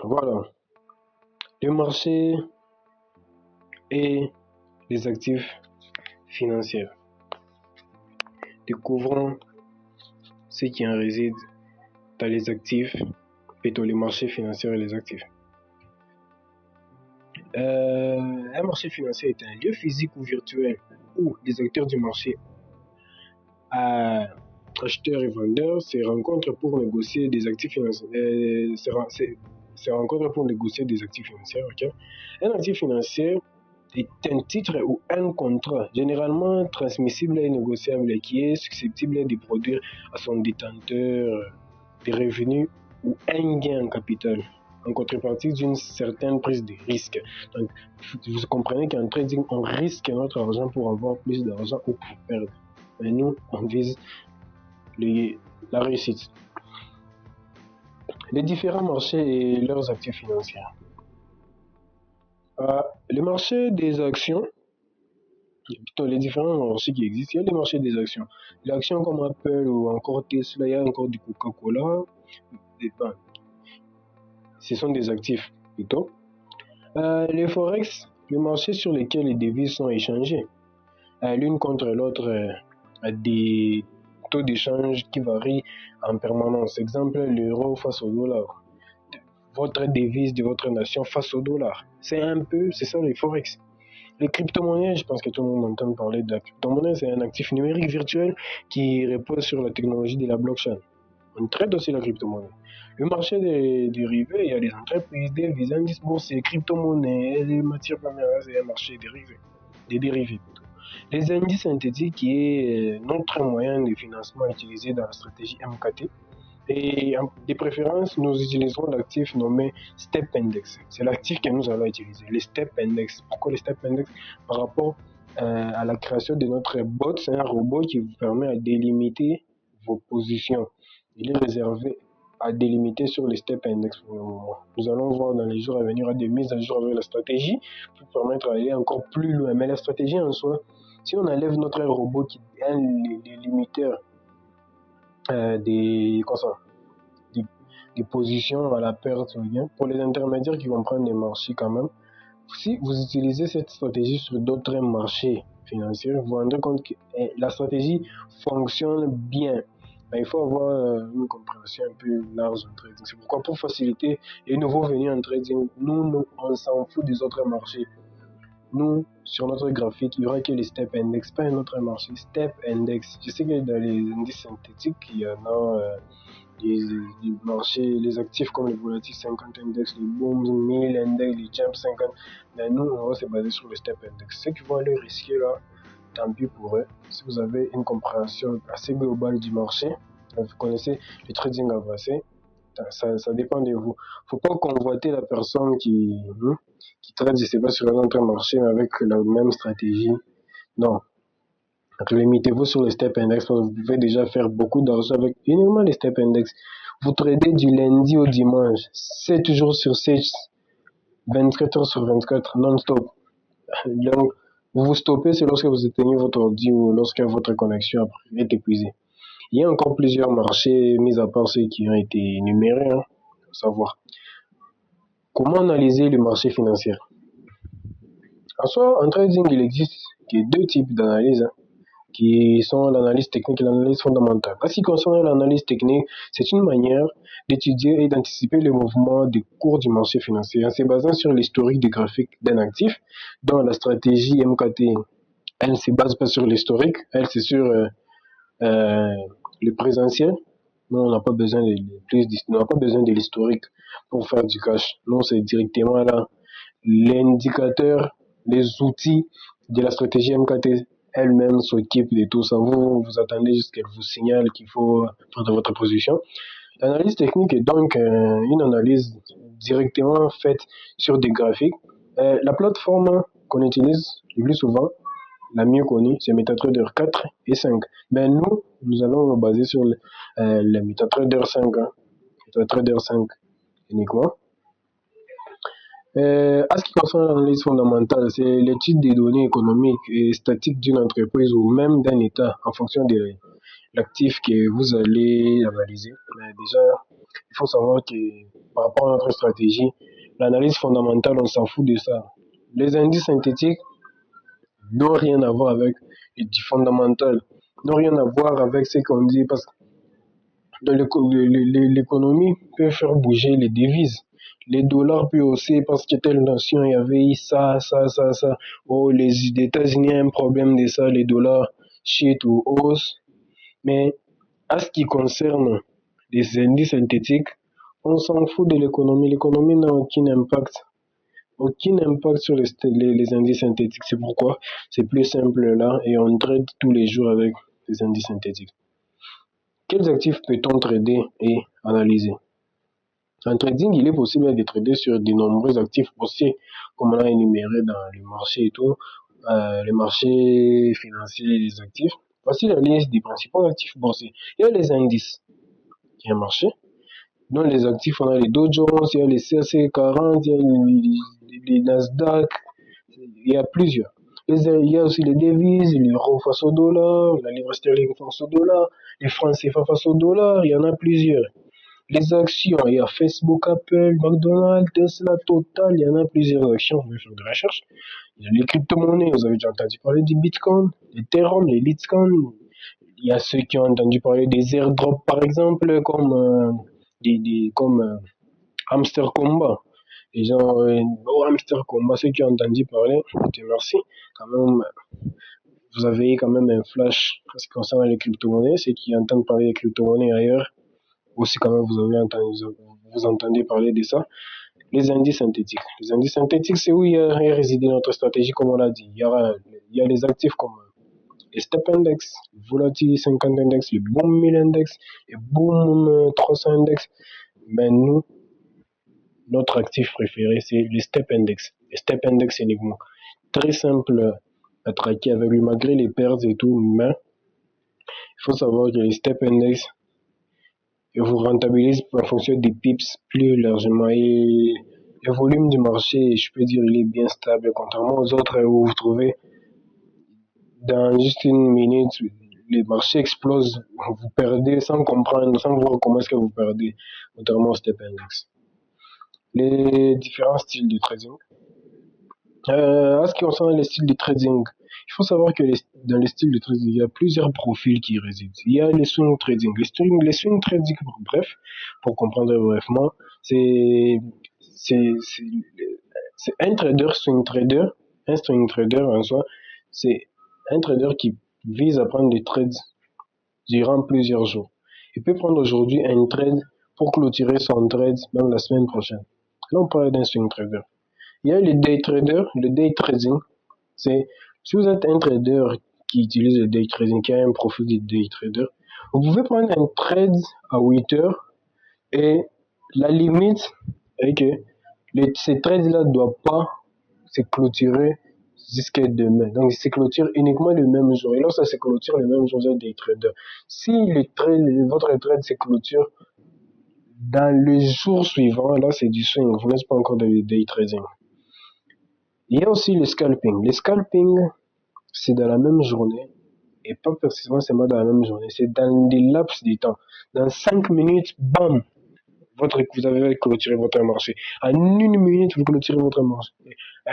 Voilà, le marché et les actifs financiers. Découvrons ce qui en réside dans les actifs, plutôt les marchés financiers et les actifs. Un marché financier est un lieu physique ou virtuel où les acteurs du marché, acheteurs et vendeurs, se rencontrent pour négocier des actifs financiers. Se rencontrent pour négocier des actifs financiers. Okay? Un actif financier est un titre ou un contrat généralement transmissible et négociable qui est susceptible de produire à son détenteur des revenus ou un gain en capital en contrepartie d'une certaine prise de risque. Donc, vous comprenez qu'en trading, on risque notre argent pour avoir plus d'argent ou pour perdre. Mais nous, on vise la réussite. Les différents marchés et leurs actifs financiers. Le marché des actions, plutôt les différents marchés qui existent, il y a les marchés des actions. Les actions comme Apple ou encore Tesla, il y a encore du Coca-Cola. Ce sont des actifs plutôt. Les forex, le marché sur lequel les devises sont échangées. L'une contre l'autre à des taux d'échange qui varient en permanence. Exemple, l'euro face au dollar. Votre devise de votre nation face au dollar. C'est ça les forex. Les crypto-monnaies, je pense que tout le monde entend parler de la crypto-monnaie, c'est un actif numérique virtuel qui repose sur la technologie de la blockchain. On traite aussi la crypto-monnaie. Le marché des dérivés, il y a des entreprises, des indices boursiers, crypto-monnaies, les matières premières, c'est un marché dérivé, des dérivés plutôt. Les indices synthétiques qui est notre moyen de financement utilisé dans la stratégie MKT. Et de préférence, nous utiliserons l'actif nommé Step Index. C'est l'actif que nous allons utiliser, le Step Index. Pourquoi le Step Index? Par rapport à la création de notre bot, c'est un robot qui vous permet de délimiter vos positions. Il est réservé à délimiter sur le Step Index pour le moment. Nous allons voir dans les jours à venir des mises à jour avec la stratégie pour permettre d'aller encore plus loin. Mais la stratégie en soi, si on enlève notre robot qui est les limiteurs des positions à la perte ou bien, pour les intermédiaires qui comprennent les marchés quand même, si vous utilisez cette stratégie sur d'autres marchés financiers, vous vous rendrez compte que la stratégie fonctionne bien. Mais il faut avoir une compréhension un peu large en trading. C'est pourquoi pour faciliter les nouveaux venus en trading, nous on s'en fout des autres marchés. Nous, sur notre graphique, il y aura que les Step Index, pas un autre marché, Step Index. Je sais que dans les indices synthétiques, il y en a les marchés, les actifs comme le Volatil 50 Index, le Boom 1000 Index, les Jump 50. Mais nous, on va se baser sur le Step Index. Ceux qui vont aller risquer là, tant pis pour eux. Si vous avez une compréhension assez globale du marché, vous connaissez le trading avancé, ça dépend de vous. Faut pas convoiter la personne qui trade, je sais pas, sur un autre marché avec la même stratégie. Non. Limitez-vous sur le Step Index parce que vous pouvez déjà faire beaucoup d'argent avec uniquement les Step Index. Vous tradez du lundi au dimanche, 7 jours sur 7, 24 heures sur 24, non-stop. Donc, vous vous stoppez, c'est lorsque vous éteignez votre ordi ou lorsque votre connexion est épuisée. Il y a encore plusieurs marchés, mis à part ceux qui ont été énumérés, pour savoir. Comment analyser le marché financier? En soi, en trading, il existe deux types d'analyse, qui sont l'analyse technique et l'analyse fondamentale. En ce qui concerne l'analyse technique, c'est une manière d'étudier et d'anticiper les mouvements des cours du marché financier en se basant sur l'historique des graphiques d'un actif, dont la stratégie MKT, elle ne se base pas sur l'historique, elle c'est sur le présentiel. Nous, on n'a pas besoin de l'historique pour faire du cash. Nous, c'est directement là l'indicateur, les outils de la stratégie MKT elle-même s'occupe de tout ça. Vous attendez juste qu'elle vous signale qu'il faut prendre votre position. L'analyse technique est donc une analyse directement faite sur des graphiques. La plateforme qu'on utilise le plus souvent, la mieux connue, c'est MetaTrader 4 et 5. Mais nous allons nous baser sur le MetaTrader 5. MetaTrader 5 uniquement. À ce qui concerne l'analyse fondamentale, c'est l'étude des données économiques et statiques d'une entreprise ou même d'un État en fonction de l'actif que vous allez analyser. Mais déjà, il faut savoir que par rapport à notre stratégie, l'analyse fondamentale, on s'en fout de ça. Les indices synthétiques n'ont rien à voir avec les fondamentales, n'ont rien à voir avec ce qu'on dit parce que dans l'économie peut faire bouger les devises. Les dollars peuvent aussi parce que telle nation y avait ça. Oh, les États-Unis ont un problème de ça, les dollars chute ou hausse. Mais à ce qui concerne les indices synthétiques, on s'en fout de l'économie. L'économie n'a aucun impact sur les indices synthétiques. C'est pourquoi c'est plus simple là et on trade tous les jours avec les indices synthétiques. Quels actifs peut-on trader et analyser? En trading, il est possible de trader sur de nombreux actifs boursiers, comme on a énuméré dans le marché et tout, les marchés financiers des actifs. Voici la liste des principaux actifs boursiers. Il y a les indices, qui est un marché. Dans les actifs, on a les Dow Jones, il y a les CAC 40, il y a les Nasdaq, il y a plusieurs. Il y a aussi les devises, l'euro face au dollar, la livre sterling face au dollar, les francs CFA face au dollar, il y en a plusieurs. Les actions, il y a Facebook, Apple, McDonald's, Tesla, Total, il y en a plusieurs actions, vous pouvez faire des recherches. Il y a les crypto-monnaies, vous avez déjà entendu parler du Bitcoin, l'Ethereum, les Litecoin. Il y a ceux qui ont entendu parler des airdrops, par exemple, comme Hamster Combat. Les gens, Hamster Combat, ceux qui ont entendu parler, Dieu merci. Quand même, vous avez quand même un flash en ce qui concerne les crypto-monnaies. Ceux qui entendent parler des crypto-monnaies ailleurs, aussi quand même, vous entendez parler de ça. Les indices synthétiques. Les indices synthétiques, c'est où il y a résidé notre stratégie, comme on l'a dit. Il y a les actifs comme les Step Index, le Volatility 50 Index, le Boom 1000 Index, le Boom 300 Index. Mais nous, notre actif préféré, c'est les Step Index. Les Step Index uniquement. Très simple à traquer avec lui, malgré les pertes et tout, mais il faut savoir que les Step Index vous rentabilisent en fonction des pips plus largement. Et le volume du marché, je peux dire, il est bien stable, contrairement aux autres où vous trouvez dans juste une minute, les marchés explosent, vous perdez sans comprendre, sans voir comment est-ce que vous perdez, notamment au Step Index. Les différents styles de trading. En ce qui concerne les styles de trading, il faut savoir que dans les styles de trading, il y a plusieurs profils qui résident. Il y a les swing trading. Les swing trading, bref, pour comprendre brièvement, c'est un trader swing trader. Un swing trader en soi, c'est un trader qui vise à prendre des trades durant plusieurs jours. Il peut prendre aujourd'hui un trade pour clôturer son trade même la semaine prochaine. Là, on parle d'un swing trader. Il y a le day trader, le day trading. C'est si vous êtes un trader qui utilise le day trading, qui a un profil de day trader, vous pouvez prendre un trade à 8 heures et la limite est que ces trades-là ne doivent pas se clôturer jusqu'à demain. Donc, c'est clôture uniquement le même jour. Et lorsque ça se clôture le même jour, vous êtes des traders. Si votre trade se clôture dans le jour suivant, là, c'est du swing. Vous n'êtes pas encore dans le day trading. Il y a aussi le scalping. Le scalping, c'est dans la même journée. Et pas précisément seulement dans la même journée. C'est dans des laps de temps. Dans 5 minutes, bam! Vous avez clôturé votre marché. En 1 minute, vous clôturez votre marché.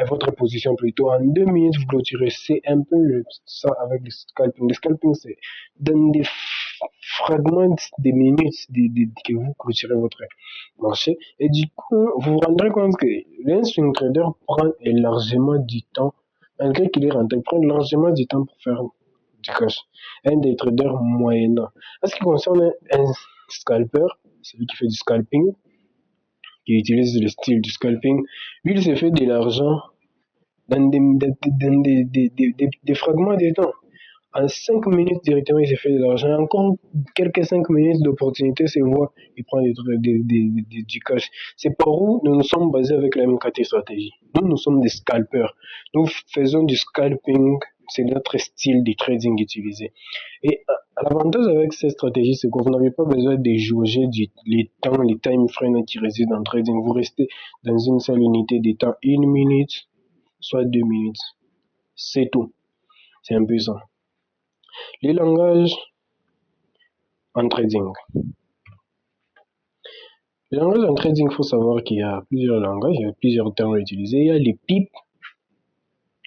Votre position plutôt. En 2 minutes, vous clôturez. C'est un peu ça avec le scalping. Le scalping, c'est dans des fragments de minutes que vous clôturez votre marché. Et du coup, vous vous rendrez compte que un swing trader prend largement du temps, malgré qu'il est rentable, prend largement du temps pour faire du cash. Un des traders moyennant. En ce qui concerne un scalper, celui qui fait du scalping, qui utilise le style du scalping, lui, il se fait de l'argent dans des fragments de temps. En 5 minutes directement, il se fait de l'argent. Encore quelques 5 minutes d'opportunité, c'est voir, il prend du cash. C'est par où nous nous sommes basés avec la MKT stratégie. Nous sommes des scalpers. Nous faisons du scalping c'est notre style de trading utilisé. Et l'avantage avec cette stratégie, c'est que vous n'avez pas besoin de jauger les temps, les time frames qui résident dans le trading. Vous restez dans une seule unité de temps, 1 minute, soit 2 minutes. C'est tout. C'est un peu ça. Les langages en trading. Les langages en trading, il faut savoir qu'il y a plusieurs langages, il y a plusieurs termes à utiliser. Il y a les pips.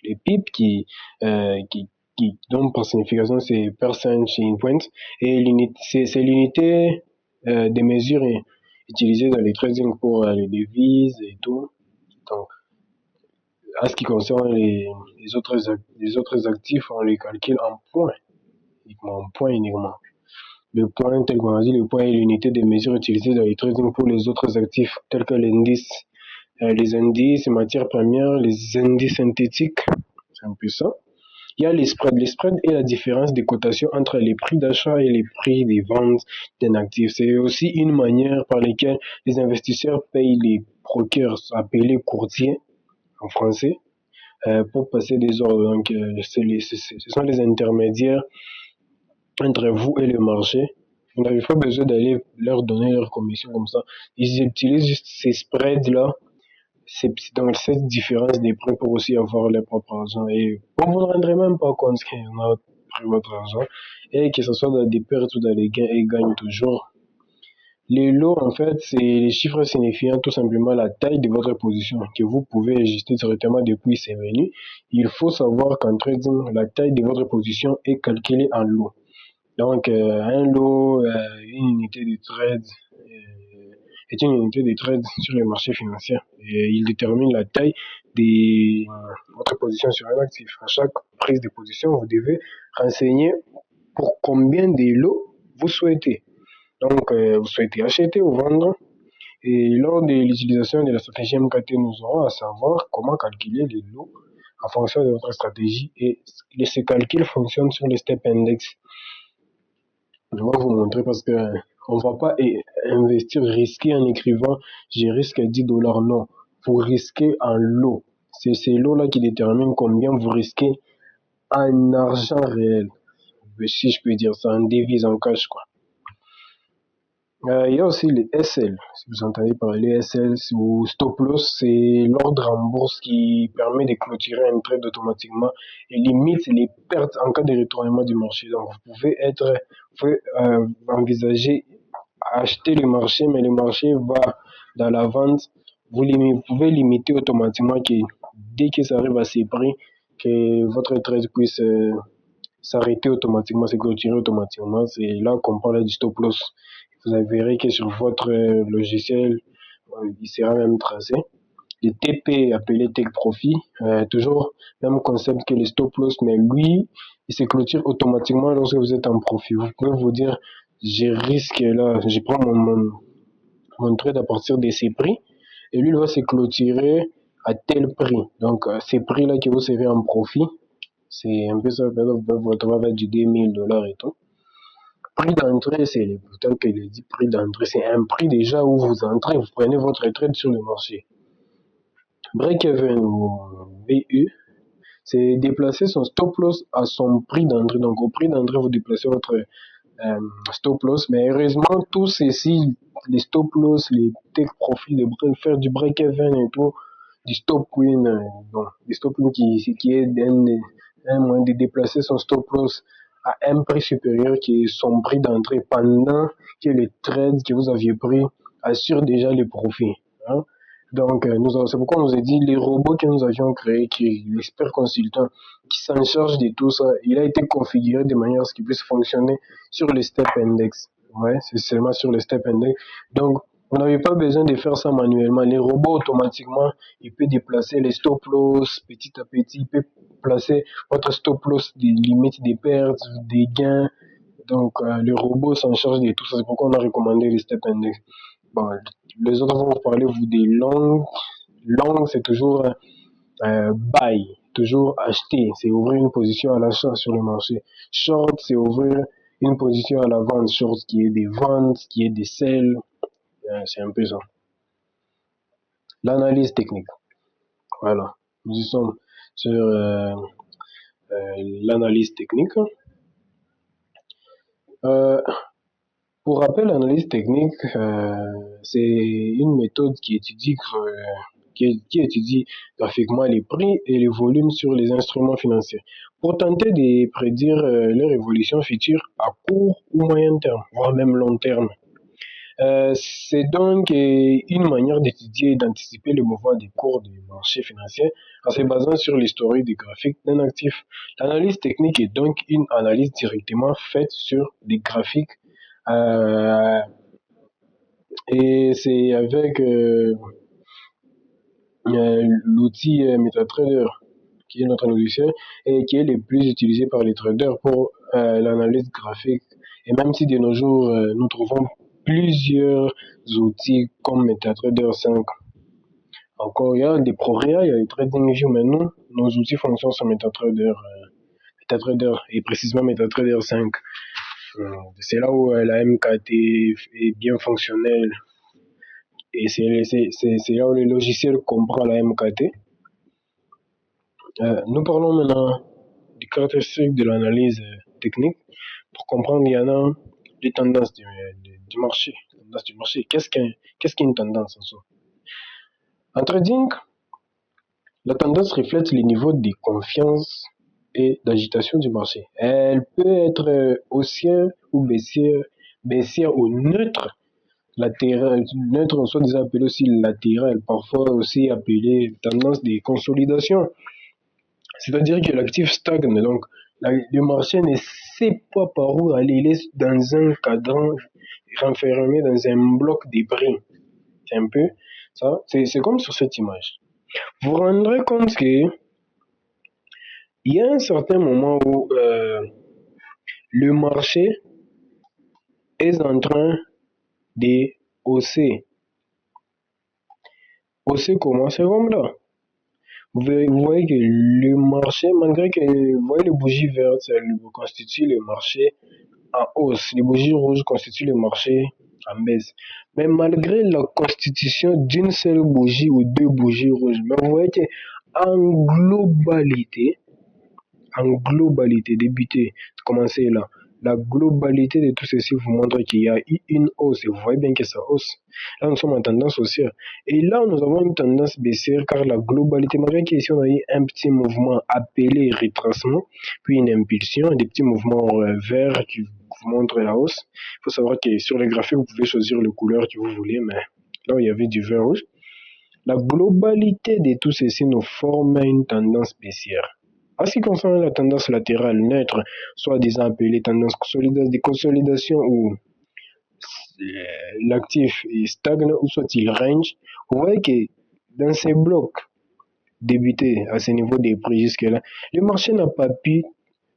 Les pips qui donc par signification, c'est percentage point. Et c'est l'unité des mesures utilisées dans les trading pour les devises et tout. Donc, en ce qui concerne les autres actifs, on les calcule en points. Uniquement. Le point, tel qu'on a dit, le point est l'unité des mesures utilisées dans les trading pour les autres actifs, tels que l'indice, les indices, les matières premières, les indices synthétiques. C'est un peu ça. Il y a les spreads. Les spreads est la différence des cotations entre les prix d'achat et les prix des ventes d'un actif. C'est aussi une manière par laquelle les investisseurs payent les brokers, appelés courtiers en français, pour passer des ordres. Donc, ce sont les intermédiaires entre vous et le marché. Vous n'avez pas besoin d'aller leur donner leur commission comme ça. Ils utilisent juste ces spreads-là. C'est donc cette différence des prix pour aussi avoir leur propre argent. Et vous ne rendrez même pas compte qu'on a pris votre argent. Et que ce soit dans des pertes ou dans les gains, ils gagnent toujours. Les lots, en fait, c'est les chiffres signifiant tout simplement la taille de votre position que vous pouvez ajuster directement depuis ces menus. Il faut savoir qu'en trading, la taille de votre position est calculée en lot. Donc, un lot, une unité de trade est une unité de trade sur les marchés financiers. Et il détermine la taille de votre position sur un actif. À chaque prise de position, vous devez renseigner pour combien de lots vous souhaitez. Donc, vous souhaitez acheter ou vendre. Et lors de l'utilisation de la stratégie MKT, nous aurons à savoir comment calculer les lots en fonction de votre stratégie. Et ce calcul fonctionne sur le step index. Je vais vous montrer parce que on va pas investir, risquer en écrivant je risque à 10 dollars. Non, vous risquez en lot. C'est ces lots-là qui déterminent combien vous risquez en argent réel. Si je peux dire ça, en devise, en cash, quoi. Il y a aussi les SL. Si vous entendez parler SL ou stop loss, c'est l'ordre en bourse qui permet de clôturer un trade automatiquement et limite les pertes en cas de retournement du marché. Donc vous pouvez envisager acheter le marché, mais le marché va dans la vente. Vous pouvez limiter automatiquement que dès que ça arrive à ces prix, que votre trade puisse s'arrêter automatiquement, se clôturer automatiquement. C'est là qu'on parle du stop loss. Vous verrez que sur votre logiciel, il sera même tracé. Les TP appelé Take Profit, toujours même concept que les stop loss, mais lui, il se clôture automatiquement lorsque vous êtes en profit. Vous pouvez vous dire, je risque là, je prends mon trade à partir de ces prix, et lui, il va se clôturer à tel prix. Donc, ces prix-là que vous serez en profit, c'est un peu ça, vous pouvez vous retrouver avec du 2000 dollars et tout. Prix d'entrée, c'est pourtant que le dit prix d'entrée, c'est un prix déjà où vous entrez, vous prenez votre trade sur le marché. Break-even ou BU, c'est déplacer son stop loss à son prix d'entrée. Donc au prix d'entrée, vous déplacez votre stop loss. Mais heureusement, tous ceci, les stop loss, les take profit, faire du break-even et tout, du stop win, des stop win qui est un moyen de déplacer son stop loss à un prix supérieur qui est son prix d'entrée pendant que les trades que vous aviez pris assurent déjà les profits. Hein. Donc, c'est pourquoi on nous a dit les robots que nous avions créés, qui l'expert consultant qui s'en charge de tout ça, il a été configuré de manière à ce qu'il puisse fonctionner sur le step index. Ouais, c'est seulement sur le step index. Donc, vous n'avez pas besoin de faire ça manuellement. Les robots, automatiquement, ils peuvent déplacer les stop loss petit à petit. Ils peuvent placer votre stop loss des limites des pertes, des gains. Donc, le robot s'en charge de tout ça. C'est pourquoi on a recommandé le step index. Bon, les autres vont vous parler, vous, des longues. Long, c'est toujours buy, toujours acheter. C'est ouvrir une position à l'achat sur le marché. Short, c'est ouvrir une position à la vente. Short, qui est des ventes, qui est des sell. C'est un peu ça. L'analyse technique. Voilà. Nous y sommes sur l'analyse technique. Euh, pour rappel, l'analyse technique, c'est une méthode qui étudie graphiquement les prix et les volumes sur les instruments financiers pour tenter de prédire leur évolution future à court ou moyen terme, voire même long terme. C'est donc une manière d'étudier et d'anticiper le mouvement des cours des marchés financiers en se basant sur l'historique des graphiques d'un actif. L'analyse technique est donc une analyse directement faite sur des graphiques et c'est avec l'outil MetaTrader qui est notre logiciel et qui est le plus utilisé par les traders pour l'analyse graphique. Et même si de nos jours, nous trouvons plusieurs outils comme MetaTrader 5. Encore, il y a des progrès, il y a des TradingView, mais nous, nos outils fonctionnent sur MetaTrader et précisément MetaTrader 5. C'est là où la MKT est bien fonctionnelle et c'est là où le logiciel comprend la MKT. Nous parlons maintenant des caractéristiques de l'analyse technique. Pour comprendre, il y en a des tendances du marché. Qu'est-ce qu'une tendance en soi? En trading, la tendance reflète les niveaux de confiance et d'agitation du marché. Elle peut être haussière ou baissière ou neutre. Neutre, soit déjà appelé aussi latéral, parfois aussi appelé tendance de consolidation. C'est-à-dire que l'actif stagne, donc le marché ne sait pas par où aller, il est dans un cadran renfermé dans un bloc de prix. C'est un peu ça, c'est comme sur cette image. Vous vous rendrez compte que il y a un certain moment où le marché est en train de hausser. Hausser comment? C'est comme là. Vous voyez que le marché, malgré que vous voyez les bougies vertes, elles constituent le marché en hausse. Les bougies rouges constituent le marché en baisse. Mais malgré la constitution d'une seule bougie ou deux bougies rouges, mais vous voyez que en globalité, débuter, commencer là, la globalité de tout ceci vous montre qu'il y a eu une hausse et vous voyez bien que ça hausse. Là, nous sommes en tendance haussière. Et là, nous avons une tendance baissière car la globalité, malgré qu'ici on a eu un petit mouvement appelé retracement, puis une impulsion, des petits mouvements verts qui vous montrent la hausse. Il faut savoir que sur les graphiques, vous pouvez choisir le couleur que vous voulez, mais là, il y avait du vert rouge. La globalité de tout ceci nous forme une tendance baissière. En ce qui concerne la tendance latérale neutre, soit disant appelée tendance de consolidation où l'actif stagne ou soit il range, vous voyez que dans ces blocs débutés à ce niveau des prix jusque-là, le marché n'a pas pu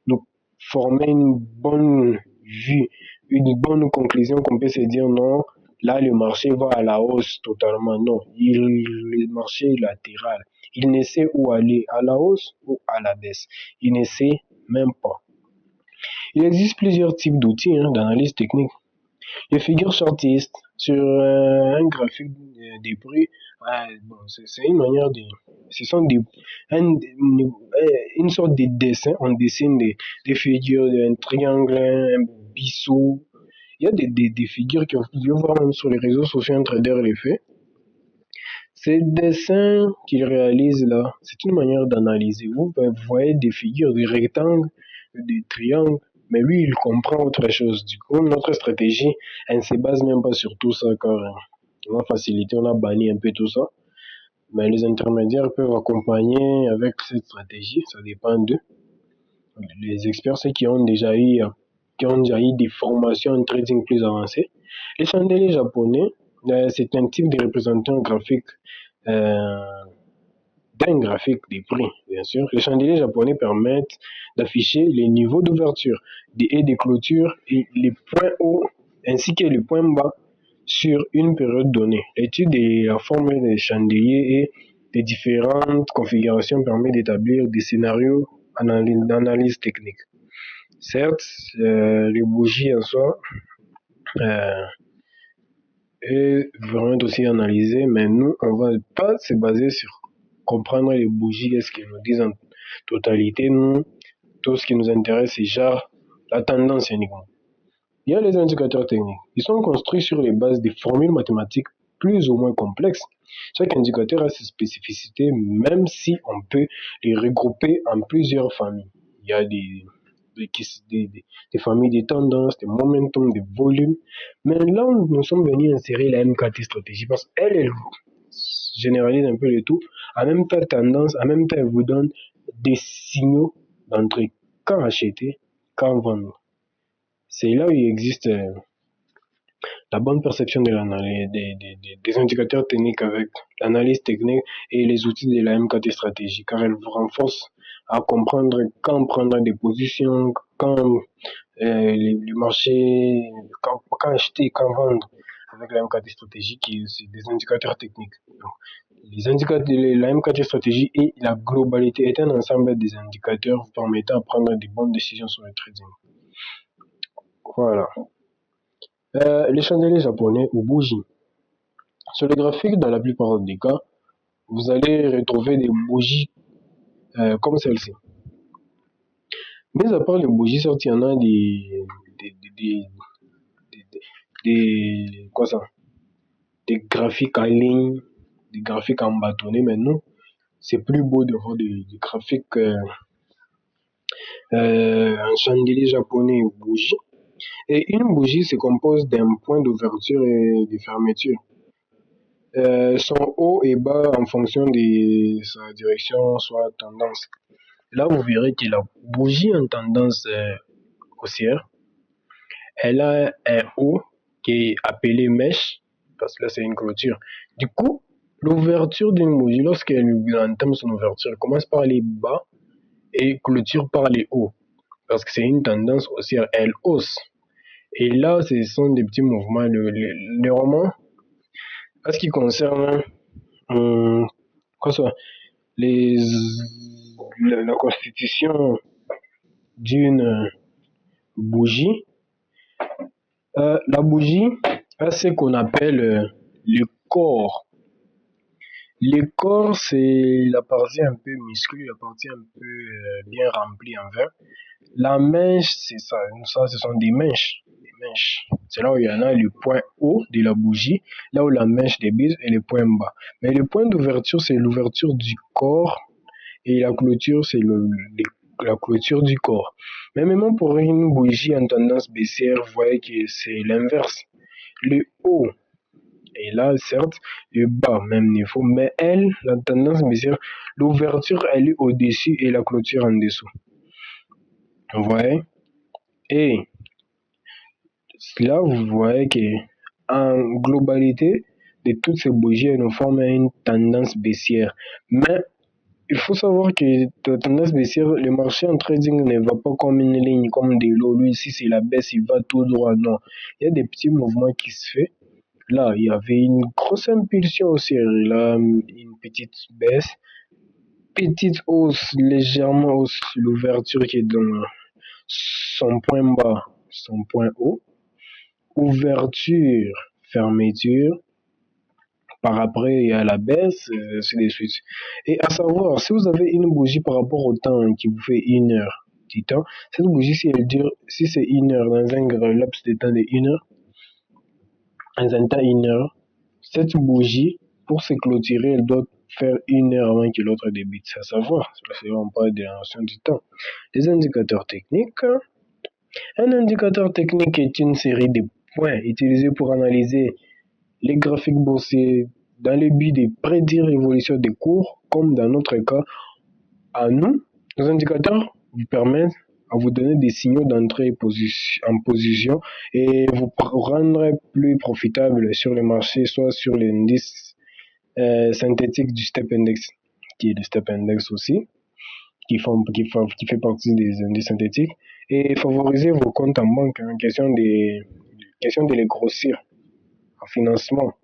nous former une bonne vue, une bonne conclusion qu'on peut se dire non, là le marché va à la hausse totalement. Non, le marché est latéral. Il ne sait où aller, à la hausse ou à la baisse. Il ne sait même pas. Il existe plusieurs types d'outils d'analyse technique. Les figures chartistes sur un graphique des prix, bon, c'est une manière de, ce sont une sorte de dessin. On dessine des figures, un triangle, un bisou. Il y a des figures que vous pouvez voir même sur les réseaux sociaux, un trader les fait. Ces dessins qu'il réalise là, c'est une manière d'analyser. Vous voyez des figures, des rectangles, des triangles, mais lui, il comprend autre chose. Du coup, notre stratégie, elle ne se base même pas sur tout ça, car on a facilité, on a banni un peu tout ça. Mais les intermédiaires peuvent accompagner avec cette stratégie, ça dépend d'eux. Les experts, ceux qui ont déjà eu des formations en trading plus avancées. Les chandeliers japonais, c'est un type de représentant graphique d'un graphique des prix, bien sûr. Les chandeliers japonais permettent d'afficher les niveaux d'ouverture et de clôture et les points hauts ainsi que les points bas sur une période donnée. L'étude de la forme des chandeliers et des différentes configurations permet d'établir des scénarios d'analyse technique. Certes, les bougies en soi est vraiment aussi analysées, mais nous, on va pas se baser sur comprendre les bougies, qu'est-ce qu'elles nous disent en totalité. Nous, Tout ce qui nous intéresse, c'est genre la tendance uniquement. Il y a les indicateurs techniques. Ils sont construits sur les bases des formules mathématiques plus ou moins complexes. Chaque indicateur a ses spécificités, même si on peut les regrouper en plusieurs familles. Il y a des familles de tendances, des momentum, des volumes. Mais là, nous sommes venus insérer la MKT stratégie parce qu'elle généralise un peu le tout. En même temps, tendance, en même temps, elle vous donne des signaux d'entrée. Quand acheter, quand vendre. C'est là où il existe la bonne perception de l'analyse, des indicateurs techniques avec l'analyse technique et les outils de la MKT stratégie, car elle vous renforce à comprendre quand prendre des positions, quand les marchés, quand acheter, quand vendre avec la MKT stratégie, qui c'est des indicateurs techniques. Donc, les indicateurs, la MKT stratégie et la globalité est un ensemble des indicateurs vous permettant de prendre des bonnes décisions sur le trading. Voilà. Les chandeliers japonais ou bougies. Sur le graphique, dans la plupart des cas, vous allez retrouver des bougies comme celle-ci. Mais à part les bougies, certes, il y en a quoi ça, des graphiques en ligne, des graphiques en bâtonnet. Maintenant, c'est plus beau de voir des graphiques en chandelier japonais ou bougie. Et une bougie se compose d'un point d'ouverture et de fermeture. Son haut et bas en fonction de sa direction, soit tendance. Là, vous verrez que la bougie en tendance haussière, elle a un haut qui est appelé mèche, parce que là, c'est une clôture. Du coup, l'ouverture d'une bougie, lorsqu'elle entame son ouverture, elle commence par les bas et clôture par les hauts, parce que c'est une tendance haussière, elle hausse. Et là, ce sont des petits mouvements. Le roman, en ce qui concerne quoi ça, la constitution d'une bougie, la bougie a ce qu'on appelle le corps. Le corps, c'est la partie un peu musclée, la partie un peu bien remplie en verre. La mèche, c'est ça. Ça, ce sont des mèches. Des mèches. C'est là où il y en a le point haut de la bougie, là où la mèche débute et le point bas. Mais le point d'ouverture, c'est l'ouverture du corps et la clôture, c'est la clôture du corps. Mais même pour une bougie en tendance baissière, vous voyez que c'est l'inverse. Le haut est là, certes, le bas, même niveau, mais elle, la tendance baissière, l'ouverture, elle est au-dessus et la clôture en dessous. Vous voyez? Et là, vous voyez que en globalité de toutes ces bougies, elles nous forment une tendance baissière. Mais il faut savoir que la tendance baissière, le marché en trading ne va pas comme une ligne, comme de l'eau. Lui, si c'est la baisse, il va tout droit. Non. Il y a des petits mouvements qui se font. Là, il y avait une grosse impulsion aussi. Là, une petite baisse. Petite hausse, légèrement hausse. L'ouverture qui est dans son point bas, son point haut. Ouverture, fermeture. Par après, il y a la baisse, ainsi de suite. Et à savoir, si vous avez une bougie par rapport au temps qui vous fait 1 heure du temps, cette bougie, si elle dure, si c'est 1 heure dans un laps de temps de 1 heure, dans un temps 1 heure, cette bougie, pour se clôturer, elle doit faire 1 heure avant que l'autre débute. C'est à savoir, c'est on parle de la notion du temps. Les indicateurs techniques. Un indicateur technique est une série de points utilisés pour analyser les graphiques boursiers dans le but de prédire l'évolution des cours, comme dans notre cas, à nous, les indicateurs vous permettent à vous donner des signaux d'entrée en position et vous rendre plus profitable sur le marché, soit sur l'indice synthétique du Step Index, qui est le Step Index aussi, qui fait partie des indices synthétiques, et favoriser vos comptes en banque en question de les grossir en financement.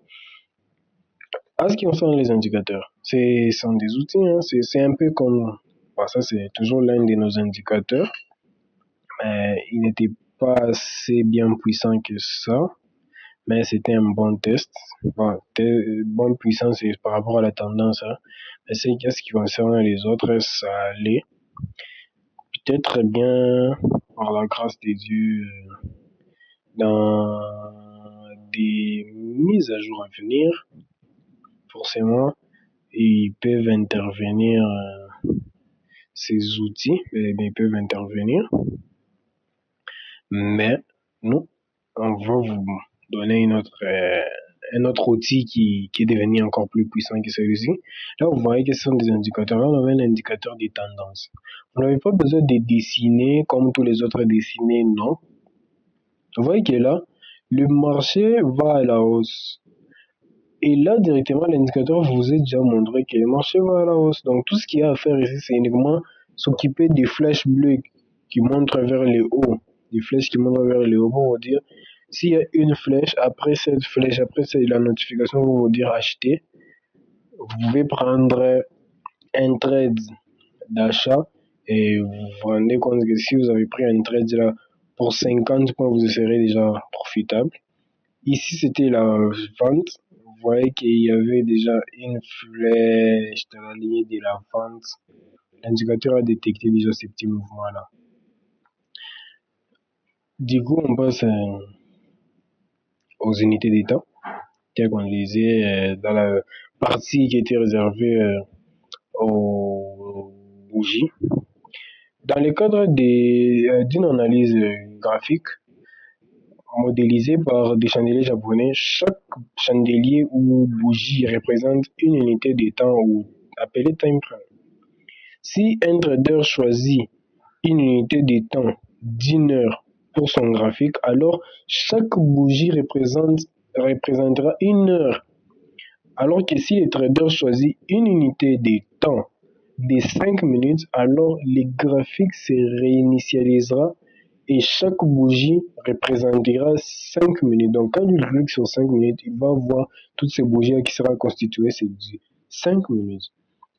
En ce qui concerne les indicateurs, ce sont des outils, hein, c'est un peu comme, ça c'est toujours l'un de nos indicateurs, mais il n'était pas assez bien puissant que ça, mais c'était un bon test. Bonne puissance par rapport à la tendance, hein. Mais c'est qu'est-ce qui concerne les autres, ça allait. peut-être bien, par la grâce de Dieu, dans des mises à jour à venir, forcément, ils peuvent intervenir, ces outils, ils peuvent intervenir, mais nous, on va vous donner un autre outil qui est devenu encore plus puissant que celui-ci. Là, vous voyez que ce sont des indicateurs. Là, on avait un indicateur des tendances. Vous n'avez pas besoin de dessiner comme tous les autres dessinés, non. Vous voyez que là, le marché va à la hausse. Et là, directement, l'indicateur vous a déjà montré que le marché va à la hausse. Donc, tout ce qu'il y a à faire ici, c'est uniquement s'occuper des flèches bleues qui montrent vers le haut. Des flèches qui montrent vers le haut pour vous dire, s'il y a une flèche, après cette flèche, après la notification pour vous dire acheter, vous pouvez prendre un trade d'achat et vous vous rendez compte que si vous avez pris un trade là pour 50 points, vous serez déjà profitable. Ici, c'était la vente. Vous voyez qu'il y avait déjà une flèche dans la ligne de la vente. L'indicateur a détecté déjà ces petits mouvements-là. Du coup, on passe aux unités d'état, tel qu'on disait dans la partie qui était réservée aux bougies. Dans le cadre d'une analyse graphique modélisée par des chandeliers japonais, chaque chandelier ou bougie représente une unité de temps ou appelée time frame. Si un trader choisit une unité de temps d'1 heure pour son graphique, alors chaque bougie représentera 1 heure. Alors que si le trader choisit une unité de temps de 5 minutes, alors le graphique se réinitialisera et chaque bougie représentera 5 minutes. Donc quand il clique sur 5 minutes, il va voir toutes ces bougies qui seront constituées, c'est 5 minutes.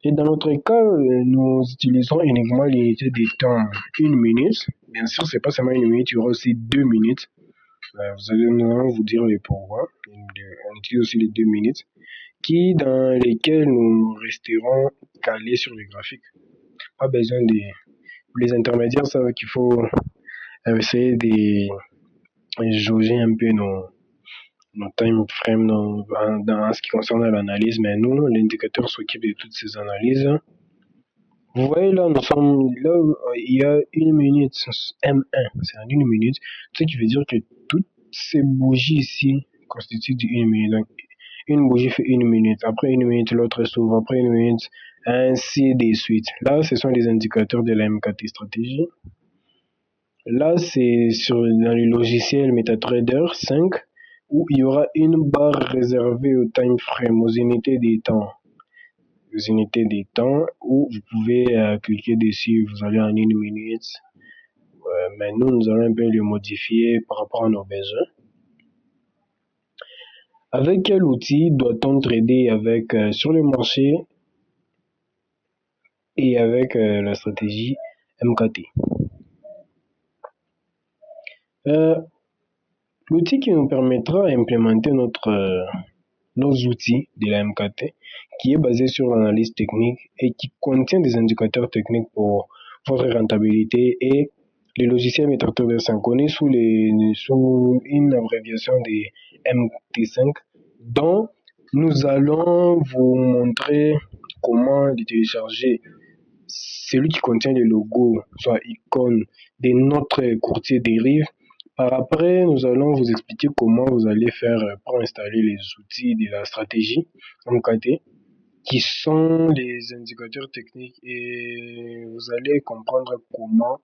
Et dans notre cas, nous utilisons uniquement l'unité de temps 1 minute. Bien sûr, c'est pas seulement 1 minute, il y aura aussi 2 minutes. Nous allons vous dire les pourquoi. On utilise aussi les 2 minutes, dans lesquelles nous resterons calés sur le graphique. Pas besoin de... Les intermédiaires savent qu'il faut essayer de jauger un peu nos time frames dans ce qui concerne l'analyse, mais nous, l'indicateur s'occupe de toutes ces analyses. Vous voyez là, il y a 1 minute, M1, c'est en 1 minute, ce qui veut dire que toutes ces bougies ici constituent d'1 minute. Donc, une bougie fait 1 minute, après 1 minute, l'autre s'ouvre, après 1 minute, ainsi de suite. Là, ce sont les indicateurs de la MKT stratégie. Là, c'est dans le logiciel MetaTrader 5, où il y aura une barre réservée au time frame, aux unités des temps. Les unités des temps, où vous pouvez cliquer dessus, vous allez en 1 minute. Mais nous allons un peu le modifier par rapport à nos besoins. Avec quel outil doit-on trader sur le marché et avec la stratégie MKT? L'outil qui nous permettra d'implémenter nos outils de la MKT, qui est basé sur l'analyse technique et qui contient des indicateurs techniques pour votre rentabilité, et le logiciel MetaTrader 5 connu sous une abréviation de MT5, dont nous allons vous montrer comment le télécharger. Celui qui contient le logo, soit icône de notre courtier dérive. Par après, nous allons vous expliquer comment vous allez faire pour installer les outils de la stratégie MKT, qui sont les indicateurs techniques, et vous allez comprendre comment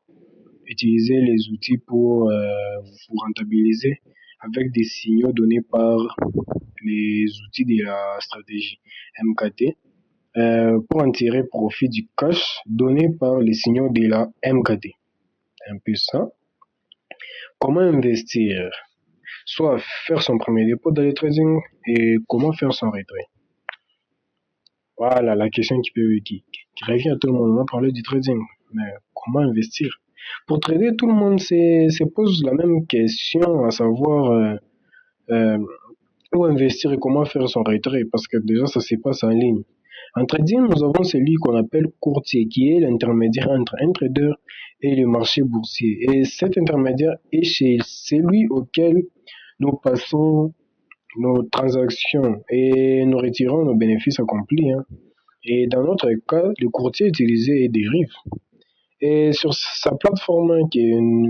utiliser les outils pour vous rentabiliser avec des signaux donnés par les outils de la stratégie MKT, pour en tirer profit du cash donné par les signaux de la MKT. Un peu ça. Comment investir? Soit faire son premier dépôt dans le trading, et comment faire son retrait. Voilà la question qui revient à tout le monde. On a parlé du trading, mais comment investir? Pour trader, tout le monde se pose la même question, à savoir où investir et comment faire son retrait, parce que déjà ça se passe en ligne. En trading, nous avons celui qu'on appelle courtier, qui est l'intermédiaire entre un trader et le marché boursier. Et cet intermédiaire est chez celui auquel nous passons nos transactions et nous retirons nos bénéfices accomplis, hein. Et dans notre cas, le courtier utilisé est dérive. Et sur sa plateforme,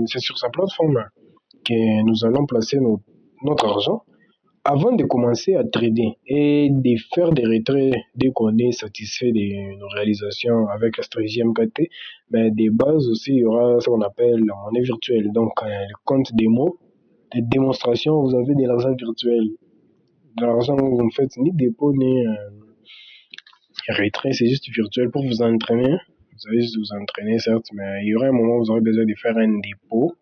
c'est sur sa plateforme que nous allons placer notre argent avant de commencer à trader et de faire des retraits dès qu'on est satisfait de nos réalisations avec la stratégie MKT. Mais des bases aussi, il y aura ce qu'on appelle la monnaie virtuelle. Donc, le compte démo, des démonstrations, vous avez de l'argent virtuel. De l'argent où vous ne faites ni dépôt ni retrait, c'est juste virtuel pour vous entraîner. Vous allez juste vous entraîner, certes, mais il y aura un moment où vous aurez besoin de faire un dépôt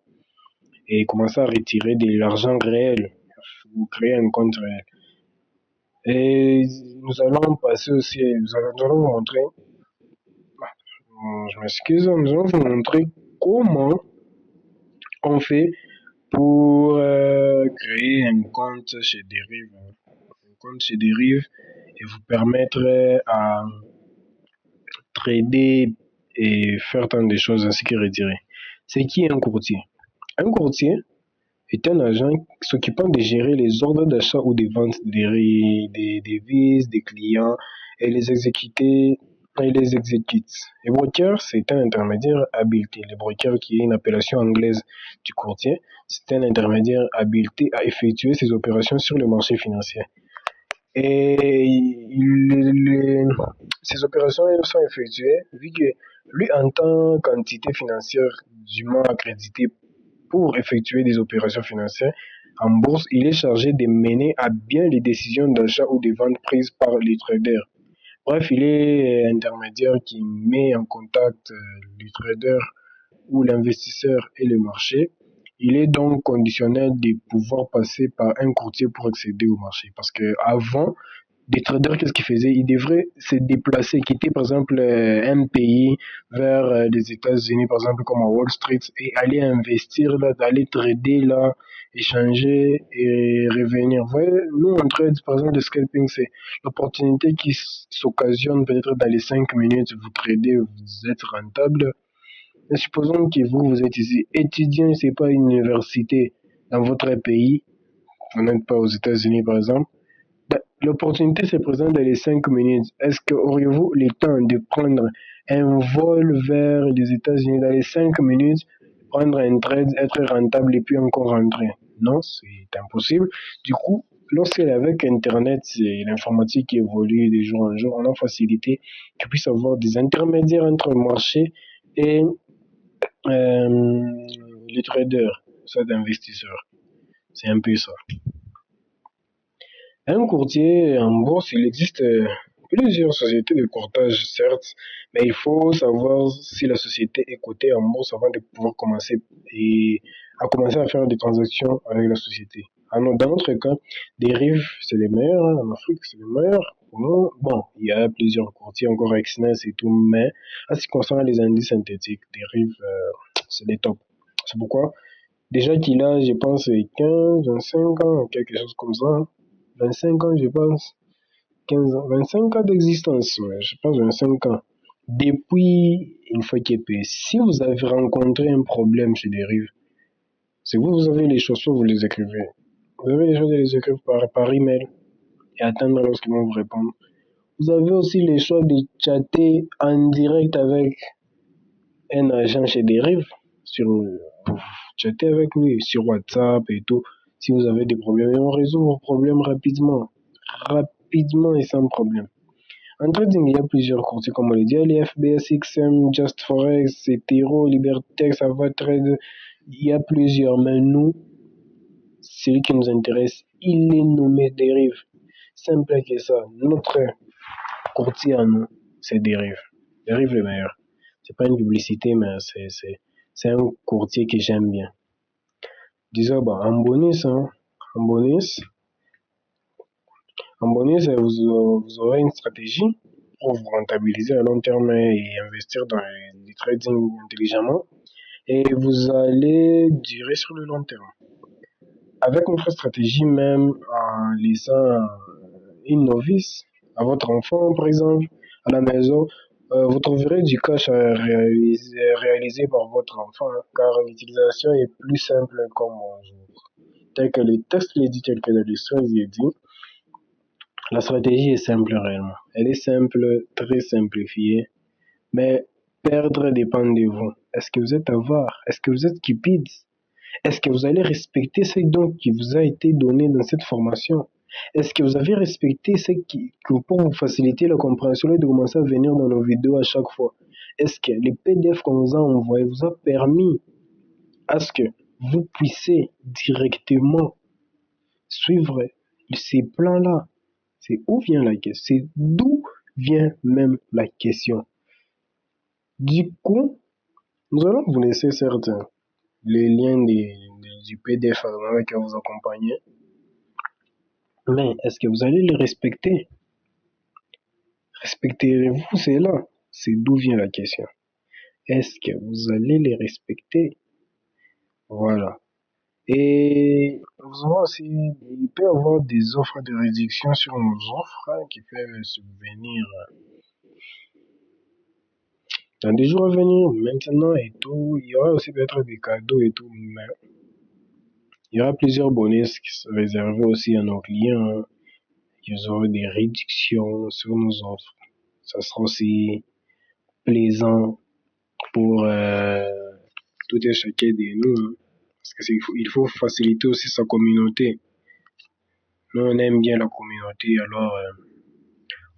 et commencer à retirer de l'argent réel. Vous créez un compte réel. Et nous allons passer aussi, nous allons vous montrer, je m'excuse, nous allons vous montrer comment on fait pour créer un compte chez Derive. Un compte chez Derive et vous permettre à trader et faire tant de choses ainsi que retirer. C'est qui est un courtier? Un courtier est un agent s'occupant de gérer les ordres d'achat ou de vente des devises des clients et les exécuter et les exécute. Le broker, c'est un intermédiaire habilité. Le broker, qui est une appellation anglaise du courtier, c'est un intermédiaire habilité à effectuer ses opérations sur le marché financier. Et ces opérations elles sont effectuées vu que lui, en tant qu'entité financière dûment accréditée pour effectuer des opérations financières en bourse, il est chargé de mener à bien les décisions d'achat ou de vente prises par les traders. Bref, il est intermédiaire qui met en contact le trader ou l'investisseur et le marché. Il est donc conditionnel de pouvoir passer par un courtier pour accéder au marché. Parce que avant, des traders, qu'est-ce qu'ils faisaient? Ils devraient se déplacer, quitter par exemple un pays vers les États-Unis, par exemple comme à Wall Street, et aller investir là, d'aller trader là, échanger et revenir. Vous voyez, nous on trade par exemple le scalping, c'est l'opportunité qui s'occasionne peut-être dans les 5 minutes, vous tradez, vous êtes rentable. Mais supposons que vous êtes ici étudiant, c'est pas une université dans votre pays, vous n'êtes pas aux États-Unis par exemple. L'opportunité se présente dans les 5 minutes. Est-ce que auriez-vous le temps de prendre un vol vers les États-Unis dans les 5 minutes, prendre un trade, être rentable et puis encore rentrer? Non, c'est impossible. Du coup, lorsqu'elle est avec Internet et l'informatique qui évolue de jour en jour, on a facilité qu'il puisse avoir des intermédiaires entre le marché et les traders, soit d'investisseurs. C'est un peu ça. Un courtier en bourse, il existe plusieurs sociétés de courtage, certes, mais il faut savoir si la société est cotée en bourse avant de pouvoir commencer à faire des transactions avec la société. Dans notre cas, Derive, c'est les meilleurs, hein, en Afrique, c'est les meilleurs. Bon, il y a plusieurs courtiers, encore Exness et tout, mais en ce qui concerne les indices synthétiques, Derive, c'est les top. C'est pourquoi, déjà qu'il a, je pense, 15, 25 ans, quelque chose comme ça, hein. 25 ans, je pense. 15 ans. 25 ans d'existence, ouais. Je pense 25 ans. Depuis une fois qu'il est payé. Si vous avez rencontré un problème chez Derive, c'est vous avez les choses, soit vous les écrivez. Vous avez les choses, les écrire par email et attendre lorsqu'ils vont vous répondre. Vous avez aussi les choix de chatter en direct avec un agent chez Derive. Vous chattez avec lui sur WhatsApp et tout. Si vous avez des problèmes, et on résout vos problèmes rapidement et sans problème. En trading, il y a plusieurs courtiers, comme on l'a dit, les FBS, XM, Just Forex, Etero, Libertex, Avatrade. Il y a plusieurs, mais nous, celui qui nous intéresse, il est nommé Derive. Simple que ça. Notre courtier à nous, c'est Derive. Derive le meilleur. C'est pas une publicité, mais c'est un courtier que j'aime bien. Disons, bah, en bonus, vous aurez une stratégie pour vous rentabiliser à long terme et investir dans le trading intelligemment. Et vous allez durer sur le long terme. Avec notre stratégie, même en laissant une novice à votre enfant, par exemple, à la maison, vous trouverez du cash à réaliser par votre enfant, hein, car l'utilisation est plus simple comme bonjour. Tel que le texte l'est dit, tel que l'illustration est dit, la stratégie est simple réellement. Elle est simple, très simplifiée, mais perdre dépend de vous. Est-ce que vous êtes avare? Est-ce que vous êtes cupide? Est-ce que vous allez respecter ce don qui vous a été donné dans cette formation? Est-ce que vous avez respecté que pour vous faciliter la compréhension et de commencer à venir dans nos vidéos à chaque fois? Est-ce que les PDF qu'on vous a envoyés vous a permis à ce que vous puissiez directement suivre ces plans-là? C'est où vient la question? C'est d'où vient même la question? Du coup, nous allons vous laisser certes les liens du PDF avec que vous accompagnez. Mais est-ce que vous allez les respecter? Respecterez-vous cela? C'est d'où vient la question. Est-ce que vous allez les respecter? Voilà. Et vous aurez aussi, il peut y avoir des offres de réduction sur nos offres qui peuvent subvenir dans des jours à venir, maintenant et tout. Il y aura aussi peut-être des cadeaux et tout, mais il y aura plusieurs bonus qui sont réservés aussi à nos clients. Ils auront des réductions sur nos offres. Ça sera aussi plaisant pour tout et chacun de nous. Hein. Parce que il faut faciliter aussi sa communauté. Nous, on aime bien la communauté, alors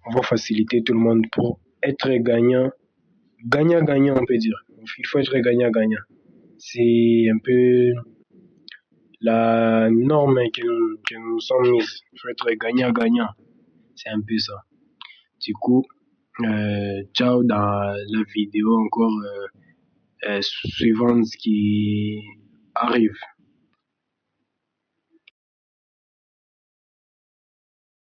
on va faciliter tout le monde pour être gagnant. Gagnant-gagnant, on peut dire. Il faut être gagnant-gagnant. C'est un peu la norme que nous sommes mises. Il faut être gagnant-gagnant. C'est un peu ça. Du coup, ciao dans la vidéo encore suivante qui arrive.